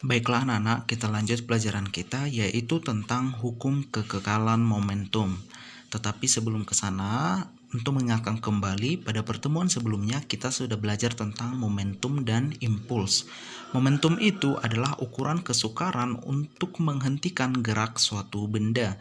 Baiklah anak-anak, kita lanjut pelajaran kita yaitu tentang hukum kekekalan momentum. Tetapi sebelum ke sana, untuk mengingatkan kembali pada pertemuan sebelumnya kita sudah belajar tentang momentum dan impuls. Momentum itu adalah ukuran kesukaran untuk menghentikan gerak suatu benda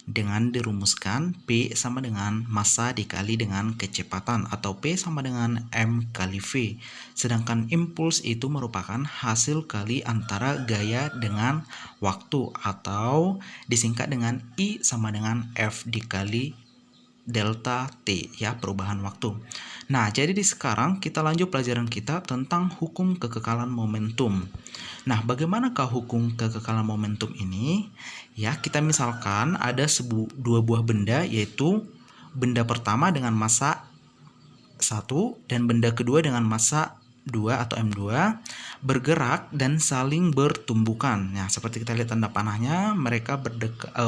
dengan dirumuskan P sama dengan massa dikali dengan kecepatan atau P sama dengan M kali V. Sedangkan impuls itu merupakan hasil kali antara gaya dengan waktu atau disingkat dengan I sama dengan F dikali delta T ya, perubahan waktu. Nah, jadi di sekarang kita lanjut pelajaran kita tentang hukum kekekalan momentum. Nah, bagaimanakah hukum kekekalan momentum ini? Ya, kita misalkan ada dua buah benda, yaitu benda pertama dengan massa 1 dan benda kedua dengan massa 2 atau M2 bergerak dan saling bertumbukan. Nah, seperti kita lihat tanda panahnya, mereka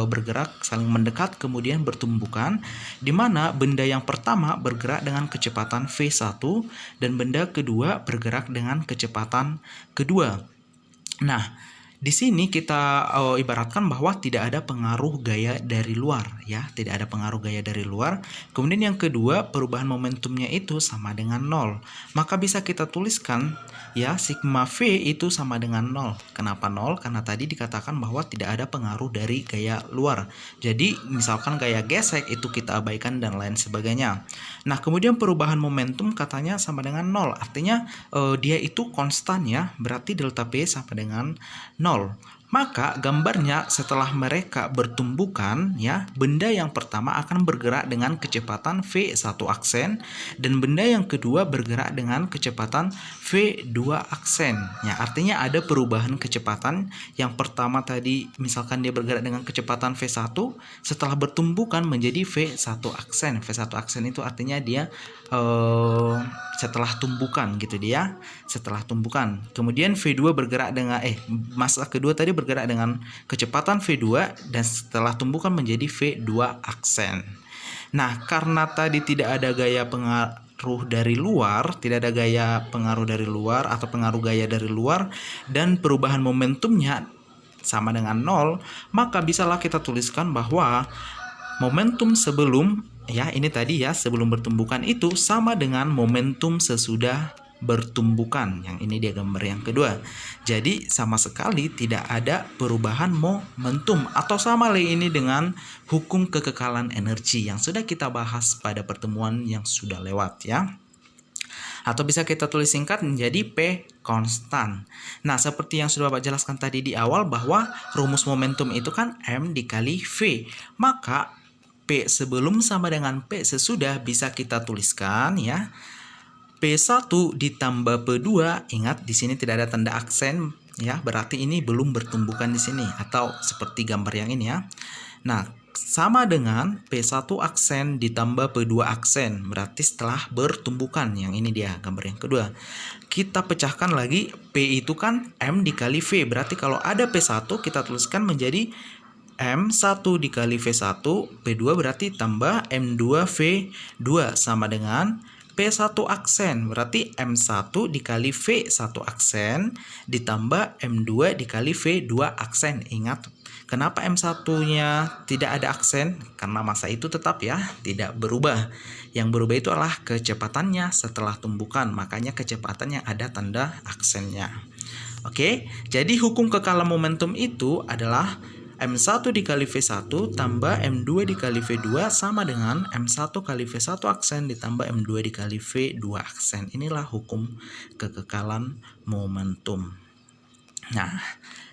bergerak saling mendekat kemudian bertumbukan, di mana benda yang pertama bergerak dengan kecepatan V1 dan benda kedua bergerak dengan kecepatan kedua. Nah, di sini kita ibaratkan bahwa tidak ada pengaruh gaya dari luar ya, tidak ada pengaruh gaya dari luar. Kemudian yang kedua, perubahan momentumnya itu sama dengan 0. Maka bisa kita tuliskan ya, sigma V itu sama dengan 0. Kenapa 0? Karena tadi dikatakan bahwa tidak ada pengaruh dari gaya luar. Jadi misalkan gaya gesek itu kita abaikan dan lain sebagainya. Nah, kemudian perubahan momentum katanya sama dengan 0. Artinya dia itu konstan ya, berarti delta P sama dengan 0. Maka gambarnya setelah mereka bertumbukan ya, benda yang pertama akan bergerak dengan kecepatan V1 aksen dan benda yang kedua bergerak dengan kecepatan V2 aksen. Ya, artinya ada perubahan kecepatan. Yang pertama tadi misalkan dia bergerak dengan kecepatan V1, setelah bertumbukan menjadi V1 aksen. V1 aksen itu artinya dia setelah tumbukan gitu dia, setelah tumbukan. Kemudian V2 bergerak dengan massa kedua tadi bergerak dengan kecepatan V2 dan setelah tumbukan menjadi V2 aksen. Nah, karena tadi tidak ada gaya pengaruh dari luar, tidak ada gaya pengaruh dari luar atau pengaruh gaya dari luar dan perubahan momentumnya sama dengan 0, maka bisalah kita tuliskan bahwa momentum sebelum ya, ini tadi ya, sebelum bertumbukan itu sama dengan momentum sesudah bertumbukan. Yang ini dia gambar yang kedua. Jadi sama sekali tidak ada perubahan momentum, atau sama lagi ini dengan hukum kekekalan energi yang sudah kita bahas pada pertemuan yang sudah lewat ya. Atau bisa kita tulis singkat menjadi P konstan. Nah, seperti yang sudah Bapak jelaskan tadi di awal bahwa rumus momentum itu kan M dikali V. Maka P sebelum sama dengan P sesudah bisa kita tuliskan ya, P1 ditambah P2. Ingat di sini tidak ada tanda aksen ya, berarti ini belum bertumbukan di sini, atau seperti gambar yang ini ya. Nah, sama dengan P1 aksen ditambah P2 aksen, berarti setelah bertumbukan. Yang ini dia gambar yang kedua. Kita pecahkan lagi, P itu kan M dikali V, berarti kalau ada P1 kita tuliskan menjadi M1 dikali V1, P2 berarti tambah M2 V2 sama dengan P1 aksen, berarti M1 dikali V1 aksen ditambah M2 dikali V2 aksen. Ingat, kenapa M1-nya tidak ada aksen? Karena massa itu tetap ya, tidak berubah. Yang berubah itu adalah kecepatannya setelah tumbukan, makanya kecepatan yang ada tanda aksennya. Oke, jadi hukum kekekalan momentum itu adalah M1 dikali V1 tambah M2 dikali V2 sama dengan M1 kali V1 aksen ditambah M2 dikali V2 aksen. Inilah hukum kekekalan momentum. Nah,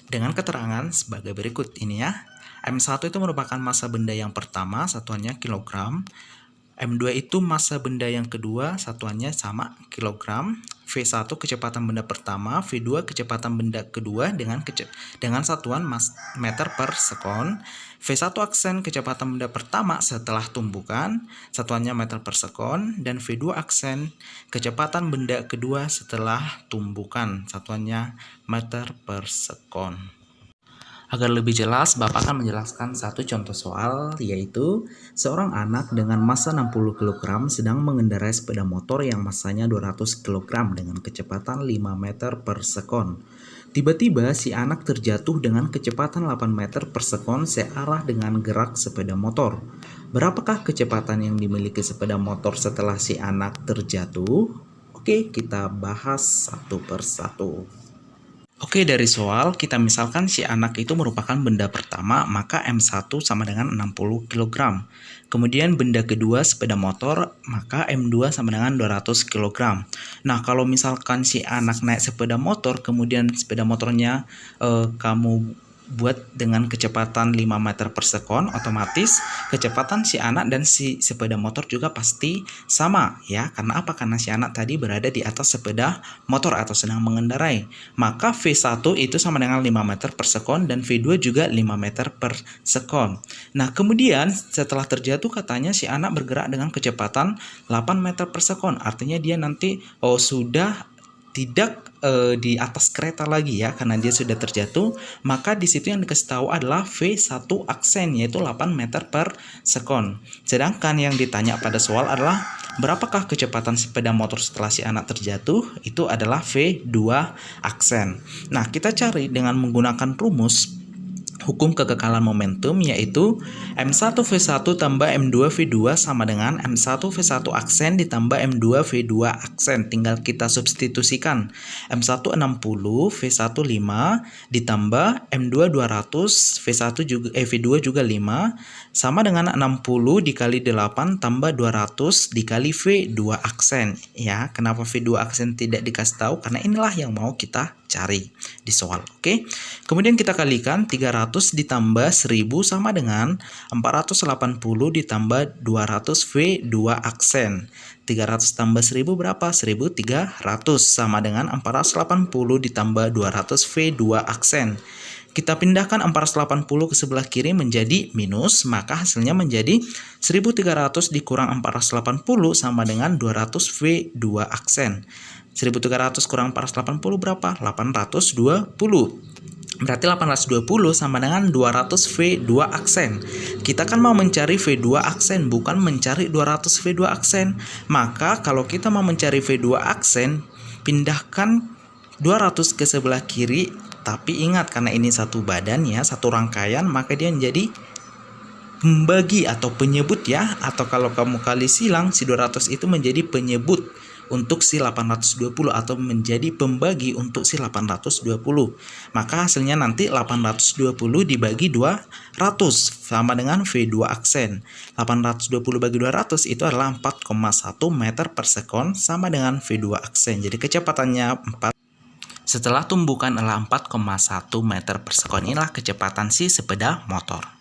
dengan keterangan sebagai berikut ini ya. M1 itu merupakan massa benda yang pertama, satuannya kilogram. M2 itu massa benda yang kedua, satuannya sama, kilogram. V1 kecepatan benda pertama, V2 kecepatan benda kedua dengan satuan meter per sekon. V1 aksen kecepatan benda pertama setelah tumbukan, satuannya meter per sekon, dan V2 aksen kecepatan benda kedua setelah tumbukan, satuannya meter per sekon. Agar lebih jelas, Bapak akan menjelaskan satu contoh soal, yaitu seorang anak dengan massa 60 kg sedang mengendarai sepeda motor yang massanya 200 kg dengan kecepatan 5 meter per sekon. Tiba-tiba si anak terjatuh dengan kecepatan 8 meter per sekon searah dengan gerak sepeda motor. Berapakah kecepatan yang dimiliki sepeda motor setelah si anak terjatuh? Oke, kita bahas satu persatu. Oke, dari soal kita misalkan si anak itu merupakan benda pertama, maka M1 sama dengan 60 kg. Kemudian benda kedua sepeda motor, maka M2 sama dengan 200 kg. Nah, kalau misalkan si anak naik sepeda motor, kemudian sepeda motornya kamu buat dengan kecepatan 5 meter per sekon, otomatis kecepatan si anak dan si sepeda motor juga pasti sama ya. Karena apa? Karena si anak tadi berada di atas sepeda motor atau sedang mengendarai. Maka V1 itu sama dengan 5 meter per sekon dan V2 juga 5 meter per sekon. Nah, kemudian setelah terjatuh katanya si anak bergerak dengan kecepatan 8 meter per sekon. Artinya dia nanti sudah tidak di atas kereta lagi ya, karena dia sudah terjatuh. Maka di situ yang dikasih tahu adalah V1 aksen, yaitu 8 meter per sekon. Sedangkan yang ditanya pada soal adalah berapakah kecepatan sepeda motor setelah si anak terjatuh? Itu adalah V2 aksen. Nah, kita cari dengan menggunakan rumus hukum kekekalan momentum, yaitu M1 V1 tambah M2 V2 sama dengan M1 V1 aksen ditambah M2 V2 aksen. Tinggal kita substitusikan. M1 60, V1 5 ditambah M2 200, V2 juga 5 sama dengan 60 dikali 8 tambah 200 dikali V2 aksen. Ya, kenapa V2 aksen tidak dikasih tahu? Karena inilah yang mau kita cari di soal. Oke. Kemudian kita kalikan 300 ditambah 1000 sama dengan 480 ditambah 200 V2 aksen. 300 tambah 1000 berapa? 1300 sama dengan 480 ditambah 200 V2 aksen. Kita pindahkan 480 ke sebelah kiri menjadi minus, maka hasilnya menjadi 1300 dikurang 480 sama dengan 200 V2 aksen. 1300 kurang 480 berapa? 820. Berarti 820 sama dengan 200 V2 aksen. Kita kan mau mencari V2 aksen, bukan mencari 200 V2 aksen. Maka kalau kita mau mencari V2 aksen, pindahkan 200 ke sebelah kiri. Tapi ingat, karena ini satu badan ya, satu rangkaian, maka dia menjadi pembagi atau penyebut ya. Atau kalau kamu kali silang, si 200 itu menjadi penyebut untuk si 820 atau menjadi pembagi untuk si 820. Maka hasilnya nanti 820 dibagi 200 sama dengan V2 aksen. 820 bagi 200 itu adalah 4,1 meter per sekon sama dengan V2 aksen. Jadi kecepatannya 4 setelah tumbukan adalah 4,1 meter per sekon. Inilah kecepatan si sepeda motor.